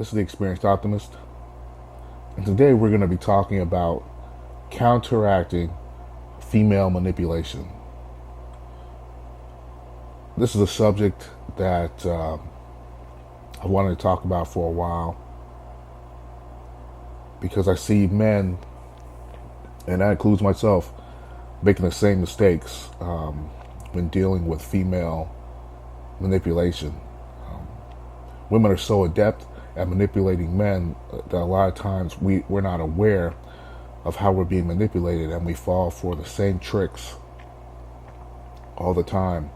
This is the Experienced Optimist, and today we're going to be talking about counteracting female manipulation. This is a subject that I wanted to talk about for a while because I see men, and that includes myself, making the same mistakes when dealing with female manipulation. Women are so adept at manipulating men that a lot of times we're not aware of how we're being manipulated, and we fall for the same tricks all the time.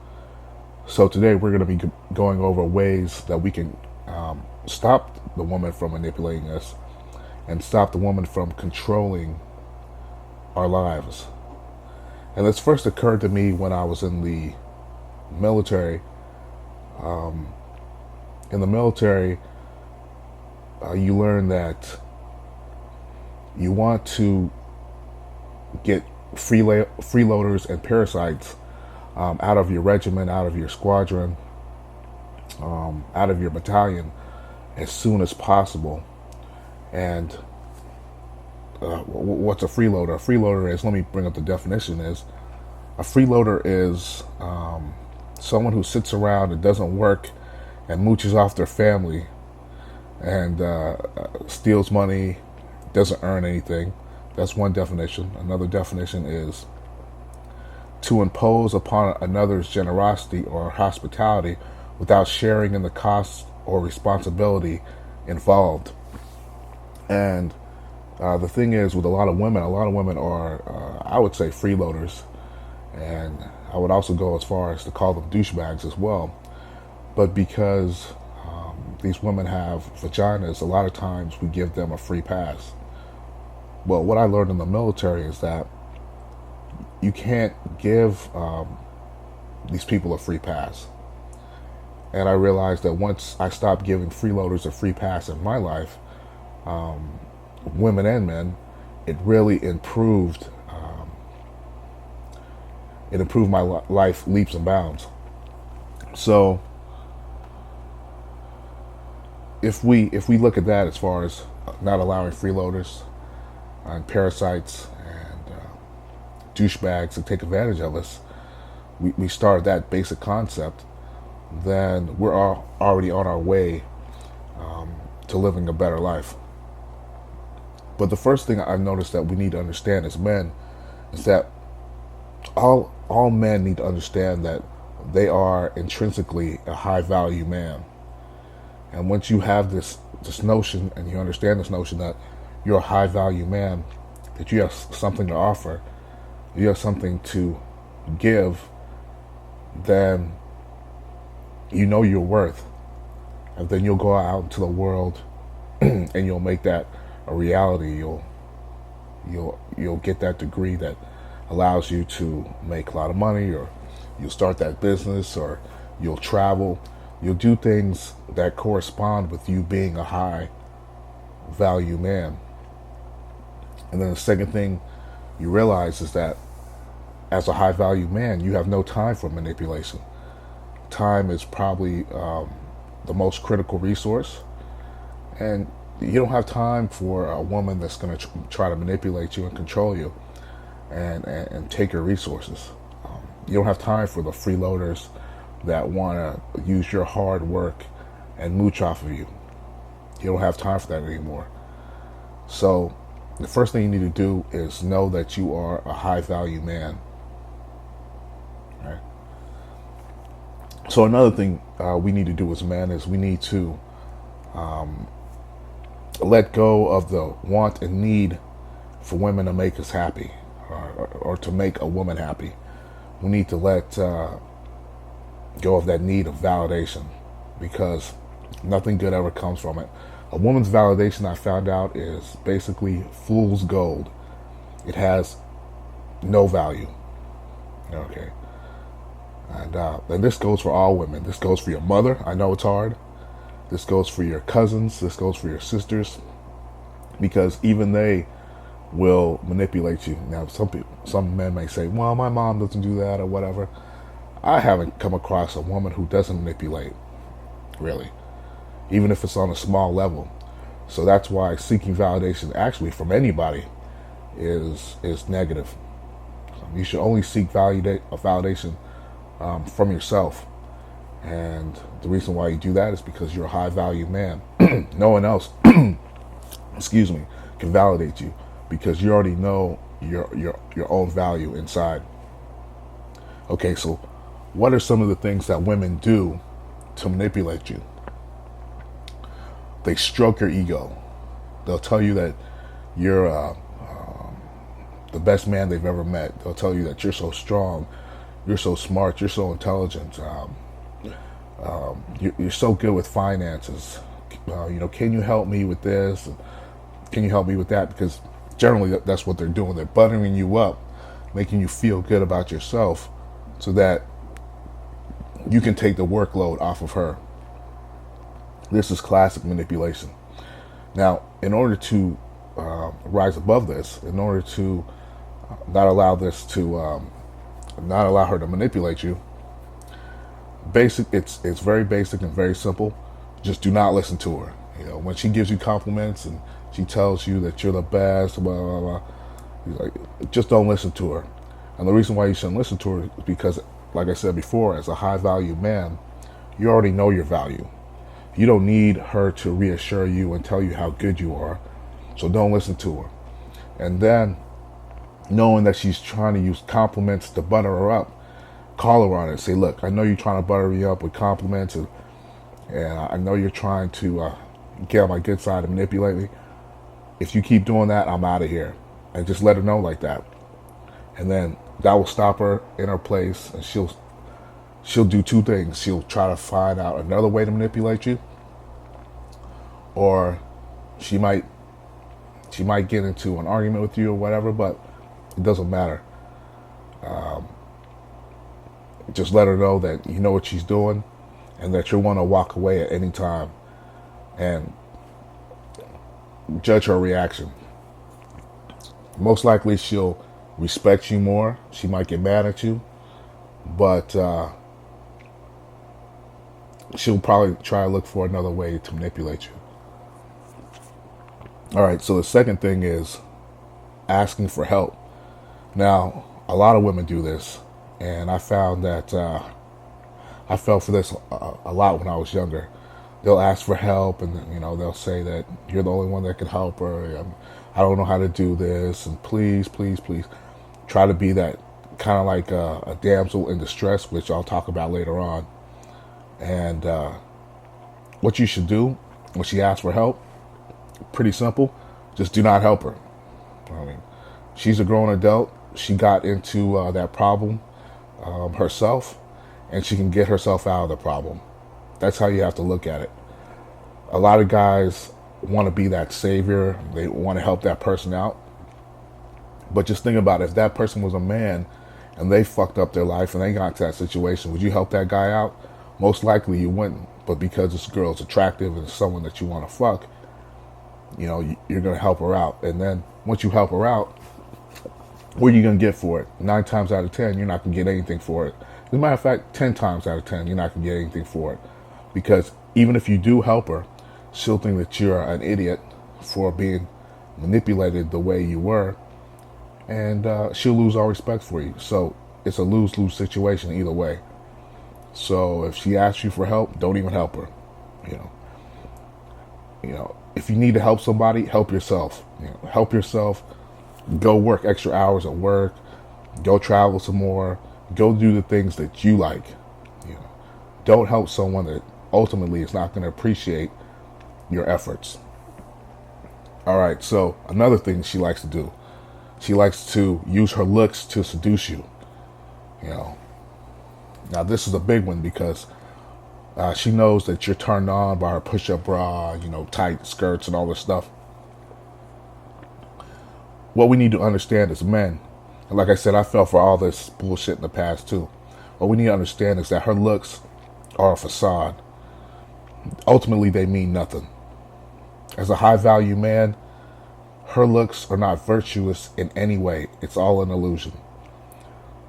So today we're going to be going over ways that we can stop the woman from manipulating us and stop the woman from controlling our lives. And this first occurred to me when I was in the military. In the military, you learn that you want to get freeloaders and parasites out of your regiment, out of your squadron, out of your battalion as soon as possible. And what's a freeloader? A freeloader is, let me bring up the definition, is a freeloader is someone who sits around and doesn't work and mooches off their family and steals money, doesn't earn anything. That's one definition. Another definition is to impose upon another's generosity or hospitality without sharing in the costs or responsibility involved. And the thing is, with a lot of women are, I would say, freeloaders. And I would also go as far as to call them douchebags as well. But because these women have vaginas, a lot of times we give them a free pass. Well, what I learned in the military is that you can't give these people a free pass. And I realized that once I stopped giving freeloaders a free pass in my life, women and men, it really improved. It improved my life leaps and bounds. So if we look at that as far as not allowing freeloaders and parasites and douchebags to take advantage of us, we start that basic concept, then we're already on our way to living a better life. But the first thing I've noticed that we need to understand as men is that all men need to understand that they are intrinsically a high value man. And once you have this notion, and you understand this notion that you're a high value man, that you have something to offer, you have something to give, then you know your worth. And then you'll go out into the world and you'll make that a reality. You'll get that degree that allows you to make a lot of money, or you'll start that business, or you'll travel. You'll do things that correspond with you being a high value man. And then the second thing you realize is that as a high value man, you have no time for manipulation. Time is probably the most critical resource. And you don't have time for a woman that's going to try to manipulate you and control you and take your resources. You don't have time for the freeloaders that want to use your hard work and mooch off of you. You don't have time for that anymore. So the first thing you need to do is know that you are a high value man. Right? So another thing we need to do as men is we need to let go of the want and need for women to make us happy, or to make a woman happy. We need to let go of that need of validation, because nothing good ever comes from it. A woman's validation, I found out, is basically fool's gold. It has no value. Okay. And this goes for all women. This goes for your mother. I know it's hard. This goes for your cousins. This goes for your sisters, because even they will manipulate you. Now, some men may say, well, my mom doesn't do that or whatever. I haven't come across a woman who doesn't manipulate, really. even if it's on a small level. So that's why seeking validation actually from anybody is negative. You should only seek validation from yourself. And the reason why you do that is because you're a high value man. No one else, excuse me, can validate you because you already know your own value inside. Okay, so what are some of the things that women do to manipulate you? They stroke your ego. They'll tell you that you're the best man they've ever met. They'll tell you that you're so strong, you're so smart, you're so intelligent, you're so good with finances. Can you help me with this? Can you help me with that? Because generally that's what they're doing. They're buttering you up, making you feel good about yourself so that you can take the workload off of her. This is classic manipulation. Now, in order to rise above this, in order to not allow her to manipulate you, it's very basic and very simple. Just do not listen to her. When she gives you compliments and she tells you that you're the best, blah blah blah, just don't listen to her. And the reason why you shouldn't listen to her is because, like I said before, as a high value man, you already know your value. You don't need her to reassure you and tell you how good you are. So don't listen to her. And then, knowing that she's trying to use compliments to butter her up, call her on it and say, look, I know you're trying to butter me up with compliments, and I know you're trying to get on my good side and manipulate me. If you keep doing that, I'm out of here. And just let her know like that. And then that will stop her in her place, and she'll do two things. She'll try to find out another way to manipulate you, or she might get into an argument with you or whatever, but it doesn't matter. Just let her know that you know what she's doing and that you want to walk away at any time, and judge her reaction. Most likely she'll respect you more. She might get mad at you, but she'll probably try to look for another way to manipulate you. All right, so the second thing is asking for help. Now, a lot of women do this, and I found that I fell for this a lot when I was younger. They'll ask for help, and they'll say that you're the only one that can help her. I don't know how to do this, and please, please, please. Try to be that kind of like a damsel in distress, which I'll talk about later on. And what you should do when she asks for help, pretty simple. Just do not help her. I mean, she's a grown adult. She got into that problem herself, and she can get herself out of the problem. That's how you have to look at it. A lot of guys want to be that savior. They want to help that person out. But just think about it. If that person was a man and they fucked up their life and they got to that situation, would you help that guy out? Most likely you wouldn't. But because this girl is attractive and someone that you want to fuck, you're going to help her out. And then once you help her out, what are you going to get for it? 9 times out of 10, you're not going to get anything for it. As a matter of fact, 10 times out of 10, you're not going to get anything for it. Because even if you do help her, she'll think that you're an idiot for being manipulated the way you were. And she'll lose all respect for you. So it's a lose-lose situation either way. So if she asks you for help, don't even help her. If you need to help somebody, help yourself. Help yourself. Go work extra hours at work. Go travel some more. Go do the things that you like. Don't help someone that ultimately is not going to appreciate your efforts. All right, so another thing she likes to do. She likes to use her looks to seduce you. Now this is a big one because she knows that you're turned on by her push-up bra, tight skirts and all this stuff. What we need to understand as men, and like I said, I fell for all this bullshit in the past too. What we need to understand is that her looks are a facade. Ultimately, they mean nothing. As a high-value man, her looks are not virtuous in any way. It's all an illusion.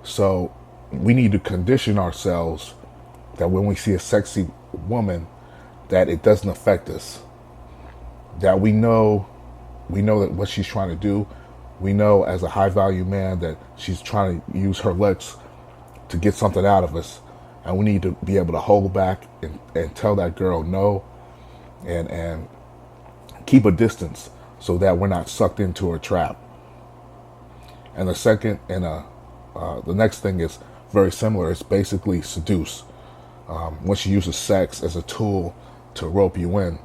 So we need to condition ourselves that when we see a sexy woman, that it doesn't affect us. That we know that what she's trying to do. We know as a high value man that she's trying to use her looks to get something out of us. And we need to be able to hold back and tell that girl no, and keep a distance so that we're not sucked into a trap. And the next thing is very similar. It's basically seduce. When she uses sex as a tool to rope you in.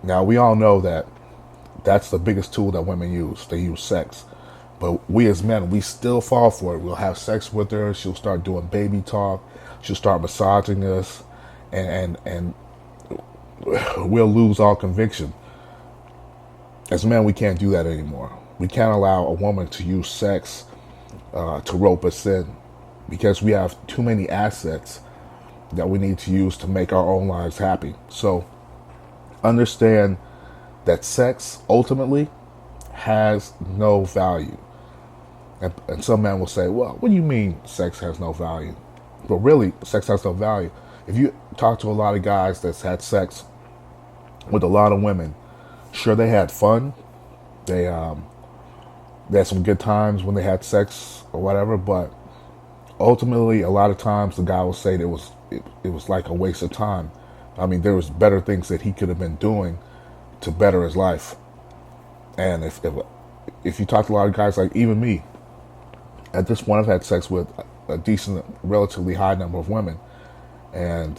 Now we all know that that's the biggest tool that women use. They use sex. But we as men, we still fall for it. We'll have sex with her. She'll start doing baby talk. She'll start massaging us. And we'll lose all conviction. As men, we can't do that anymore. We can't allow a woman to use sex to rope us in, because we have too many assets that we need to use to make our own lives happy. So understand that sex ultimately has no value. And some men will say, well, what do you mean sex has no value? But really, sex has no value. If you talk to a lot of guys that's had sex with a lot of women, sure, they had fun. They had some good times when they had sex or whatever, but ultimately, a lot of times the guy will say that it was like a waste of time. I mean, there was better things that he could have been doing to better his life. And if you talk to a lot of guys, like even me, at this point I've had sex with a decent, relatively high number of women, and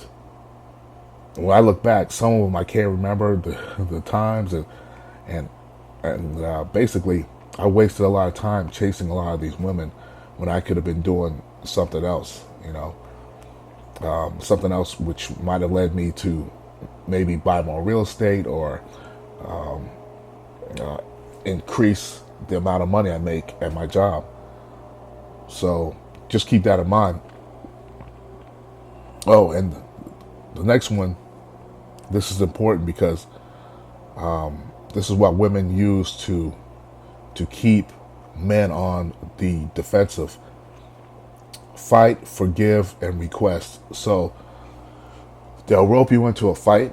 when I look back, some of them I can't remember the times, and basically I wasted a lot of time chasing a lot of these women when I could have been doing something else, something else which might have led me to maybe buy more real estate or increase the amount of money I make at my job. So just keep that in mind. Oh, and the next one, this is important because this is what women use to keep men on the defensive. Fight, forgive, and request. So they'll rope you into a fight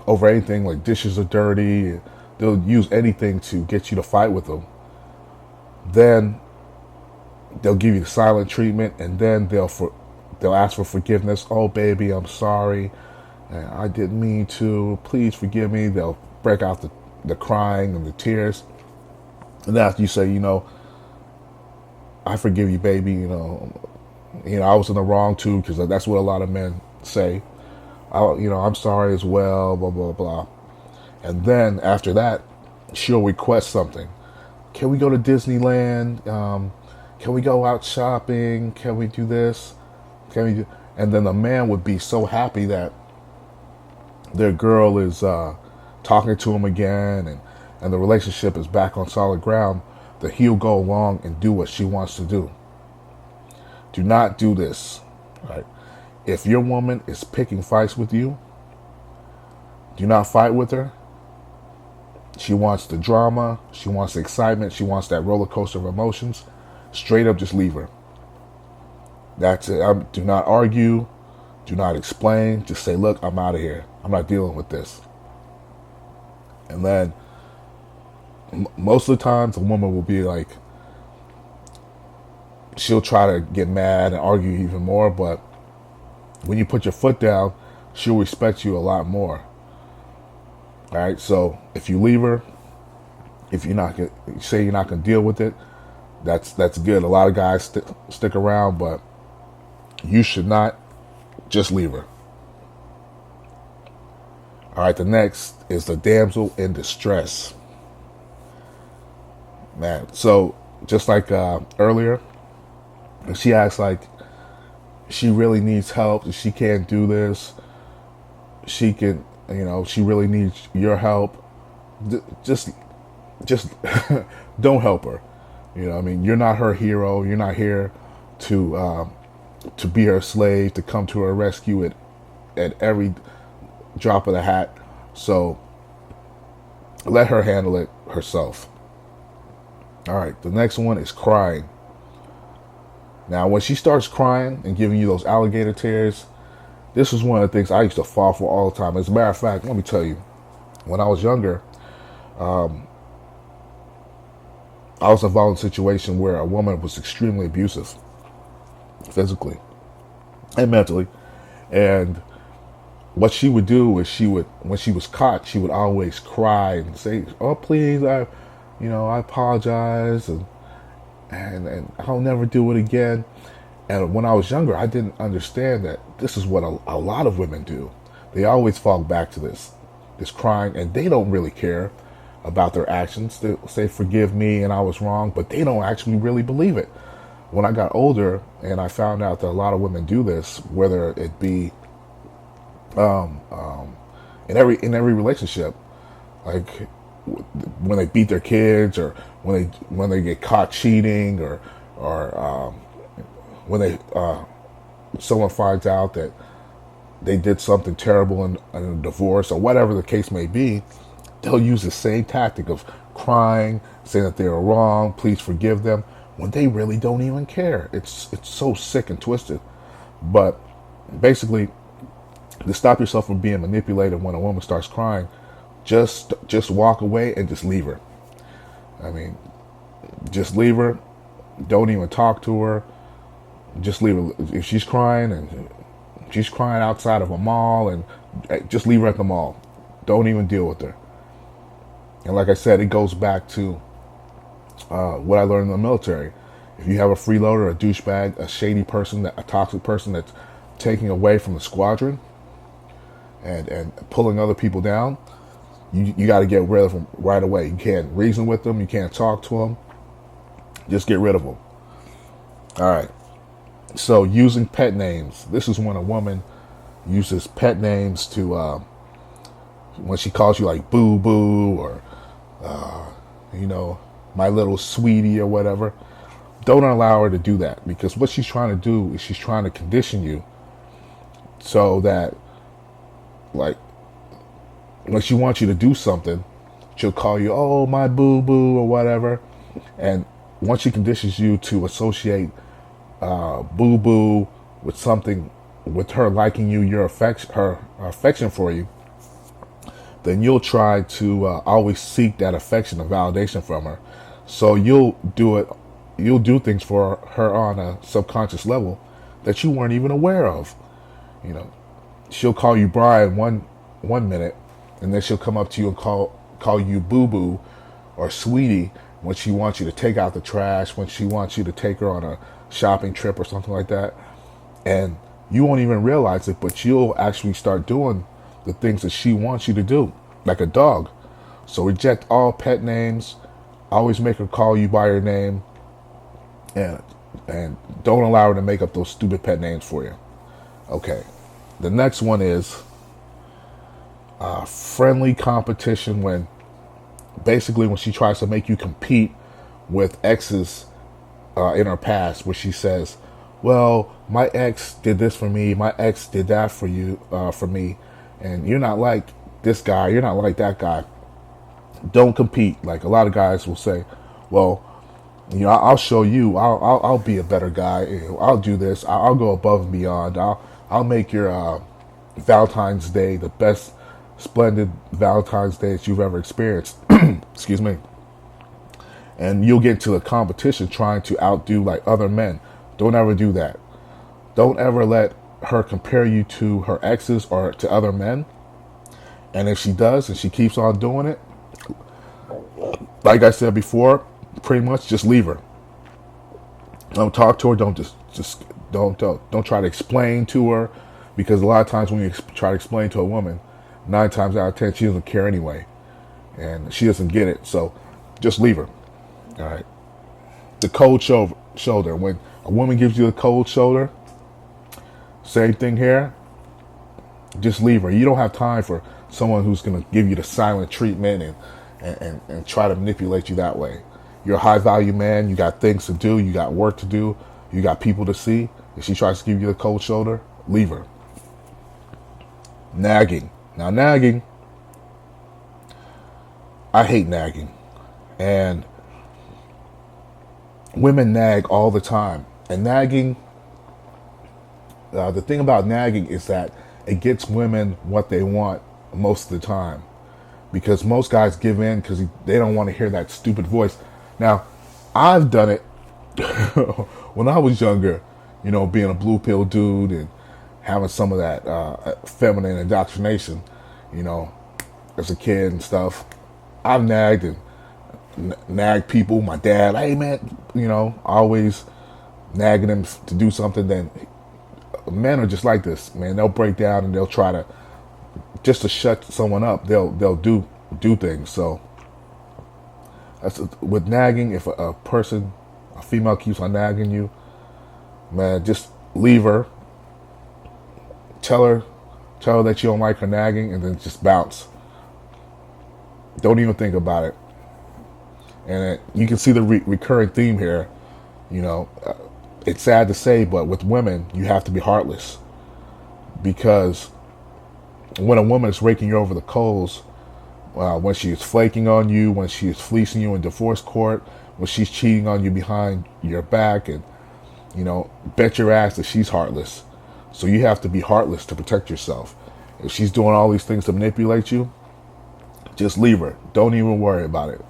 over anything, like dishes are dirty. They'll use anything to get you to fight with them. Then they'll give you the silent treatment, and then they'll ask for forgiveness. Oh, baby, I'm sorry. I didn't mean to. Please forgive me. They'll break out the crying and the tears. And after you say, I forgive you, baby. I was in the wrong too, because that's what a lot of men say. I'm sorry as well, blah, blah, blah. And then after that, she'll request something. Can we go to Disneyland? Can we go out shopping? Can we do this? And then the man would be so happy that their girl is talking to him again, and the relationship is back on solid ground, that he'll go along and do what she wants to do. Do not do this. Right? If your woman is picking fights with you, do not fight with her. She wants the drama. She wants the excitement. She wants that roller coaster of emotions. Straight up, just leave her. That's it. Do not argue. Do not explain. Just say, look, I'm out of here. I'm not dealing with this. And then most of the times a woman will be like, she'll try to get mad and argue even more, but when you put your foot down, she'll respect you a lot more. All right, so if you leave her, if you're not gonna, say you're not going to deal with it, that's good. A lot of guys stick around, but you should not. Just leave her. All right, the next is the damsel in distress. Man, so just like earlier, she acts like she really needs help. She can't do this. She can, she really needs your help. Just don't help her. You're not her hero. You're not here to be her slave, to come to her rescue at every drop of the hat. So let her handle it herself. All right, the next one is crying. Now, when she starts crying and giving you those alligator tears, This was one of the things I used to fall for all the time. As a matter of fact, let me tell you, when I was younger, I was involved in a situation where a woman was extremely abusive, physically and mentally. And what she would do is when she was caught, she would always cry and say, "Oh, please, I apologize, and I'll never do it again." And when I was younger, I didn't understand that this is what a lot of women do. They always fall back to this crying, and they don't really care about their actions. They say, "Forgive me, and I was wrong," but they don't actually really believe it. When I got older, and I found out that a lot of women do this, whether it be in every relationship, like when they beat their kids, or when they get caught cheating, or when they someone finds out that they did something terrible in a divorce, or whatever the case may be, they'll use the same tactic of crying, saying that they were wrong, please forgive them, when they really don't even care. It's so sick and twisted. But basically, to stop yourself from being manipulated when a woman starts crying, just walk away and just leave her. I mean, just leave her. Don't even talk to her. Just leave her. If she's crying and she's crying outside of a mall, and just leave her at the mall. Don't even deal with her. And like I said, it goes back to what I learned in the military. If you have a freeloader, a douchebag, a shady person, a toxic person that's taking away from the squadron and pulling other people down, you got to get rid of them right away. You can't reason with them. You can't talk to them. Just get rid of them. All right. So using pet names. This is when a woman uses pet names to, when she calls you like boo boo, or, my little sweetie, or whatever. Don't allow her to do that, because what she's trying to do is she's trying to condition you so that, like, when she wants you to do something, she'll call you, "Oh, my boo boo," or whatever. And once she conditions you to associate boo boo with something, with her liking you, her affection for you, then you'll try to always seek that affection and validation from her. So you'll do things for her on a subconscious level that you weren't even aware of. She'll call you Brian one minute, and then she'll come up to you and call you boo boo or sweetie when she wants you to take out the trash, when she wants you to take her on a shopping trip or something like that. And you won't even realize it, but you'll actually start doing the things that she wants you to do, like a dog. So reject all pet names. Always make her call you by your name, and don't allow her to make up those stupid pet names for you. Okay. The next one is friendly competition, when she tries to make you compete with exes in her past, where she says, "Well, my ex did this for me, my ex did that for you, for me, and you're not like this guy, you're not like that guy." Don't compete. Like a lot of guys will say, "Well, I'll show you. I'll be a better guy. I'll do this. I'll go above and beyond. I'll make your Valentine's Day the best, splendid Valentine's Day that you've ever experienced." Excuse me. And you'll get into a competition trying to outdo like other men. Don't ever do that. Don't ever let her compare you to her exes or to other men. And if she does and she keeps on doing it, like I said before, pretty much just leave her. Don't talk to her. Don't don't try to explain to her, because a lot of times when you try to explain to a woman, 9 times out of 10 she doesn't care anyway, and she doesn't get it. So just leave her. All right. The cold shoulder. When a woman gives you a cold shoulder, same thing here. Just leave her. You don't have time for someone who's going to give you the silent treatment and try to manipulate you that way. You're a high value man. You got things to do. You got work to do. You got people to see. If she tries to give you the cold shoulder, leave her. Nagging. Now, nagging, I hate nagging. And women nag all the time. And nagging, The thing about nagging is that it gets women what they want most of the time, because most guys give in because they don't want to hear that stupid voice. Now, I've done it when I was younger, being a blue pill dude and having some of that feminine indoctrination, you know, as a kid and stuff. I've nagged and nagged people. My dad, hey man, always nagging him to do something. Then men are just like this, man. They'll break down and they'll try to, just to shut someone up, they'll do things. So with nagging, if a female keeps on nagging you, man, just leave her. Tell her that you don't like her nagging, and then just bounce. Don't even think about it. And you can see the recurring theme here. It's sad to say, but with women, you have to be heartless, because when a woman is raking you over the coals, when she is flaking on you, when she is fleecing you in divorce court, when she's cheating on you behind your back, and bet your ass that she's heartless. So you have to be heartless to protect yourself. If she's doing all these things to manipulate you, just leave her. Don't even worry about it.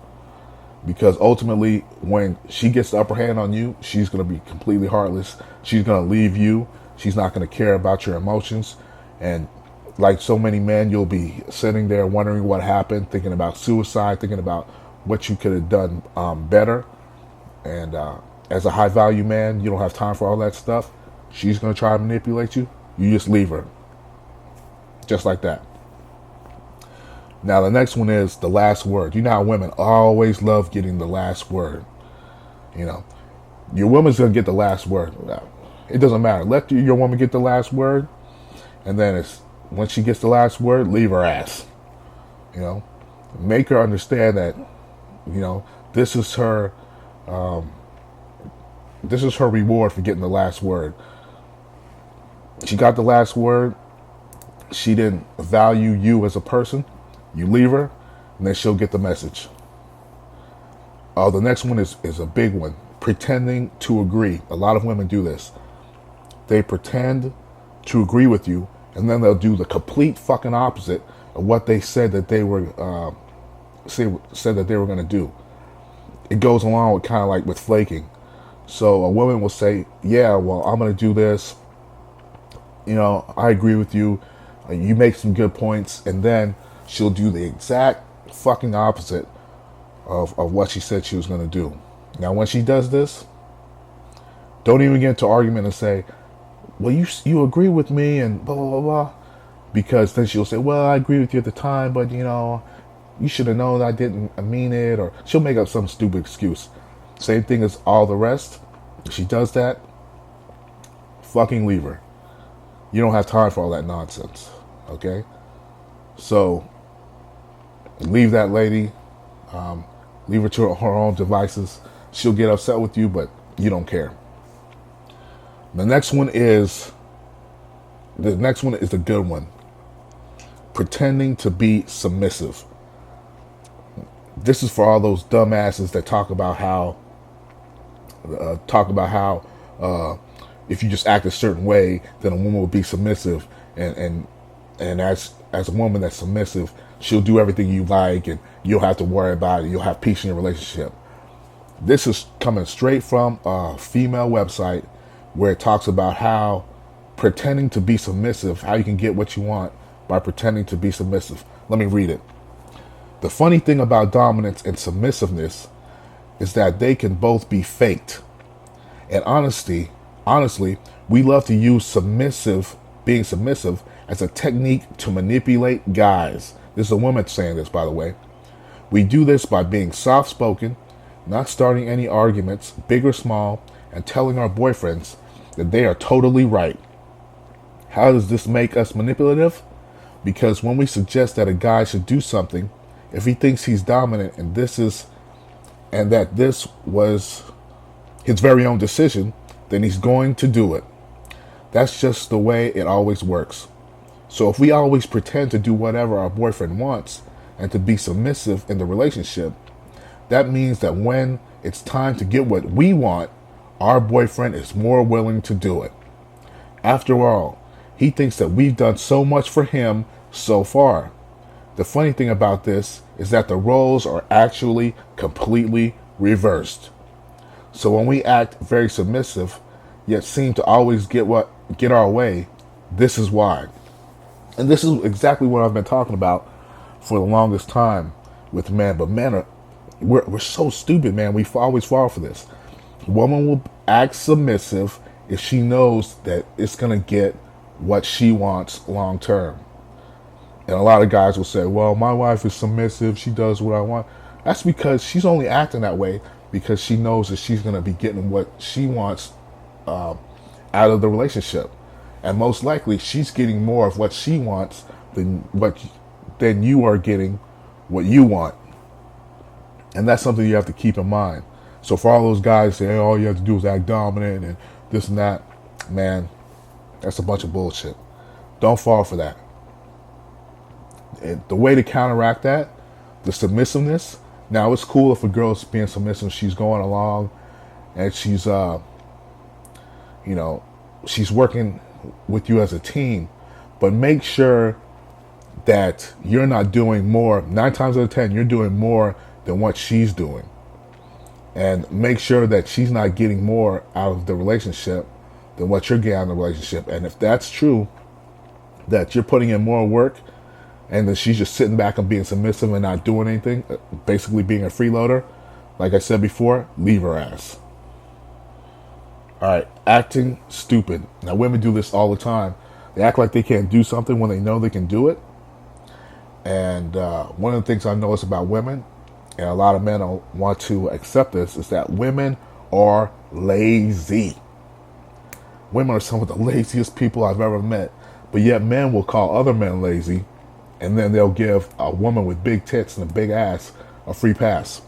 Because ultimately, when she gets the upper hand on you, she's going to be completely heartless. She's going to leave you. She's not going to care about your emotions. And like so many men, you'll be sitting there wondering what happened, thinking about suicide, thinking about what you could have done better. And as a high value man, you don't have time for all that stuff. She's going to try to manipulate you. You just leave her. Just like that. Now, the next one is the last word. You know how women always love getting the last word. Your woman's going to get the last word. It doesn't matter. Let your woman get the last word. And then when she gets the last word, leave her ass. Make her understand that, this is her reward for getting the last word. She got the last word. She didn't value you as a person. You leave her, and then she'll get the message. The next one is a big one. Pretending to agree. A lot of women do this. They pretend to agree with you, and then they'll do the complete fucking opposite of what they said that they were going to do. It goes along with kind of like with flaking. So a woman will say, yeah, well, I'm going to do this. I agree with you. You make some good points. And then she'll do the exact fucking opposite of what she said she was going to do. Now, when she does this, don't even get into argument and say, well, you agree with me and blah, blah, blah, blah. Because then she'll say, well, I agree with you at the time, but, you should have known I didn't mean it. Or she'll make up some stupid excuse. Same thing as all the rest. If she does that, fucking leave her. You don't have time for all that nonsense. Okay? So, leave that lady. Leave her to her own devices. She'll get upset with you, but you don't care. The next one is a good one. Pretending to be submissive. This is for all those dumbasses that talk about how if you just act a certain way, then a woman will be submissive, and as a woman that's submissive, she'll do everything you like, and you'll have to worry about it. You'll have peace in your relationship. This is coming straight from a female website where it talks about how pretending to be submissive, how you can get what you want by pretending to be submissive. Let me read it. The funny thing about dominance and submissiveness is that they can both be faked. And honestly, we love to use being submissive as a technique to manipulate guys. This is a woman saying this, by the way. We do this by being soft-spoken, not starting any arguments, big or small, and telling our boyfriends that they are totally right. How does this make us manipulative? Because when we suggest that a guy should do something, if he thinks he's dominant and that this was his very own decision, then he's going to do it. That's just the way it always works. So if we always pretend to do whatever our boyfriend wants and to be submissive in the relationship, that means that when it's time to get what we want, our boyfriend is more willing to do it. After all, he thinks that we've done so much for him so far. The funny thing about this is that the roles are actually completely reversed. So when we act very submissive, yet seem to always get our way, this is why. And this is exactly what I've been talking about for the longest time with men. But men we're so stupid, man. We always fall for this. A woman will act submissive if she knows that it's gonna get what she wants long term. And a lot of guys will say, well, my wife is submissive. She does what I want. That's because she's only acting that way because she knows that she's going to be getting what she wants out of the relationship. And most likely she's getting more of what she wants than you are getting what you want. And that's something you have to keep in mind. So for all those guys saying, all you have to do is act dominant and this and that, man, that's a bunch of bullshit. Don't fall for that. The way to counteract that, the submissiveness. Now it's cool if a girl's being submissive, she's going along, and she's she's working with you as a team, but make sure that you're not doing more. 9 times out of 10, you're doing more than what she's doing, and make sure that she's not getting more out of the relationship than what you're getting out of the relationship. And if that's true, that you're putting in more work and then she's just sitting back and being submissive and not doing anything, basically being a freeloader, like I said before, leave her ass. All right, acting stupid. Now, women do this all the time. They act like they can't do something when they know they can do it. And one of the things I notice about women, and a lot of men don't want to accept this, is that women are lazy. Women are some of the laziest people I've ever met. But yet men will call other men lazy, and then they'll give a woman with big tits and a big ass a free pass.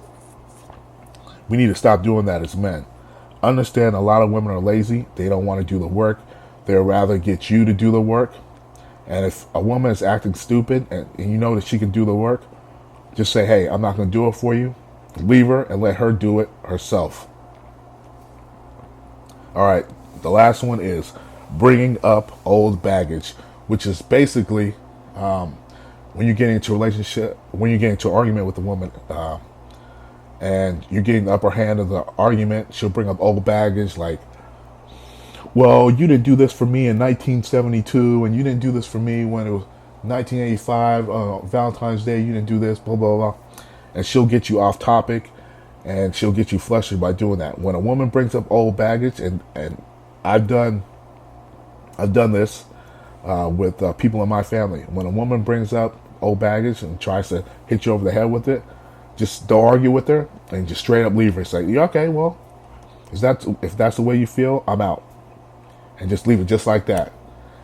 We need to stop doing that as men. Understand a lot of women are lazy. They don't want to do the work. They'd rather get you to do the work. And if a woman is acting stupid and you know that she can do the work, just say, hey, I'm not going to do it for you. Leave her and let her do it herself. All right, the last one is bringing up old baggage, which is basically when you get into a relationship, when you get into an argument with a woman, and you're getting the upper hand of the argument, she'll bring up old baggage like, well, you didn't do this for me in 1972, and you didn't do this for me when it was 1985, Valentine's Day, you didn't do this, blah, blah, blah. And she'll get you off topic, and she'll get you flustered by doing that. When a woman brings up old baggage, and I've done this with people in my family. When a woman brings up old baggage and tries to hit you over the head with it, just don't argue with her and just straight up leave her. Say, yeah, okay, well, if that's the way you feel, I'm out, and just leave it just like that.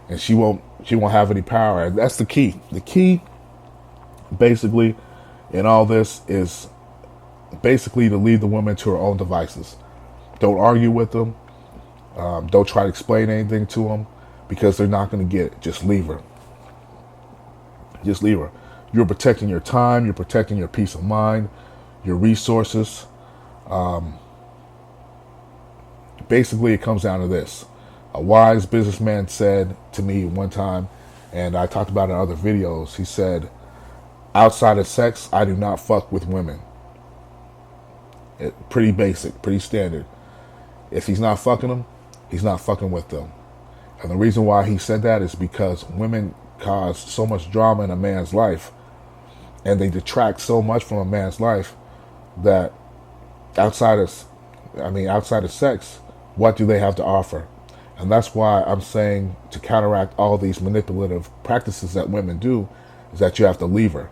And she won't have any power. And that's the key. The key, basically, in all this is basically to leave the woman to her own devices. Don't argue with them. Don't try to explain anything to them, because they're not going to get it. Just leave her. Just leave her. You're protecting your time. You're protecting your peace of mind, your resources. Basically, it comes down to this. A wise businessman said to me one time, and I talked about it in other videos, he said, outside of sex, I do not fuck with women. Pretty basic, pretty standard. If he's not fucking them, he's not fucking with them. And the reason why he said that is because women cause so much drama in a man's life, and they detract so much from a man's life, that outside of sex, what do they have to offer? And that's why I'm saying, to counteract all these manipulative practices that women do, is that you have to leave her.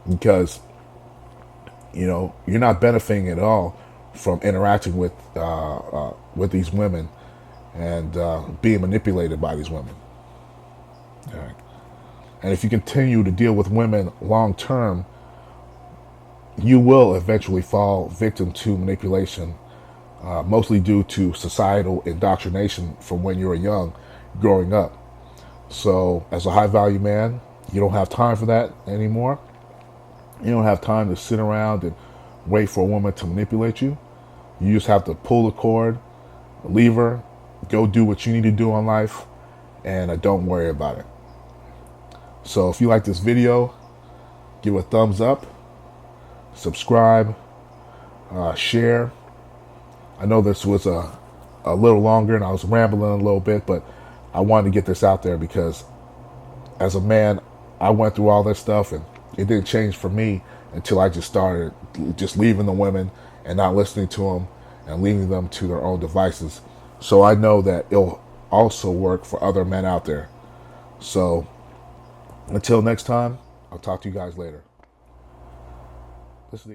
Because, you're not benefiting at all from interacting with these women and being manipulated by these women. All right. And if you continue to deal with women long term, you will eventually fall victim to manipulation, mostly due to societal indoctrination from when you were young, growing up. So as a high value man, you don't have time for that anymore. You don't have time to sit around and wait for a woman to manipulate you. You just have to pull the cord, leave her, go do what you need to do in life, and don't worry about it. So if you like this video, give a thumbs up, subscribe, share. I know this was a little longer and I was rambling a little bit, but I wanted to get this out there because as a man, I went through all this stuff and it didn't change for me until I just started just leaving the women and not listening to them and leaving them to their own devices. So I know that it'll also work for other men out there. So until next time, I'll talk to you guys later. This is the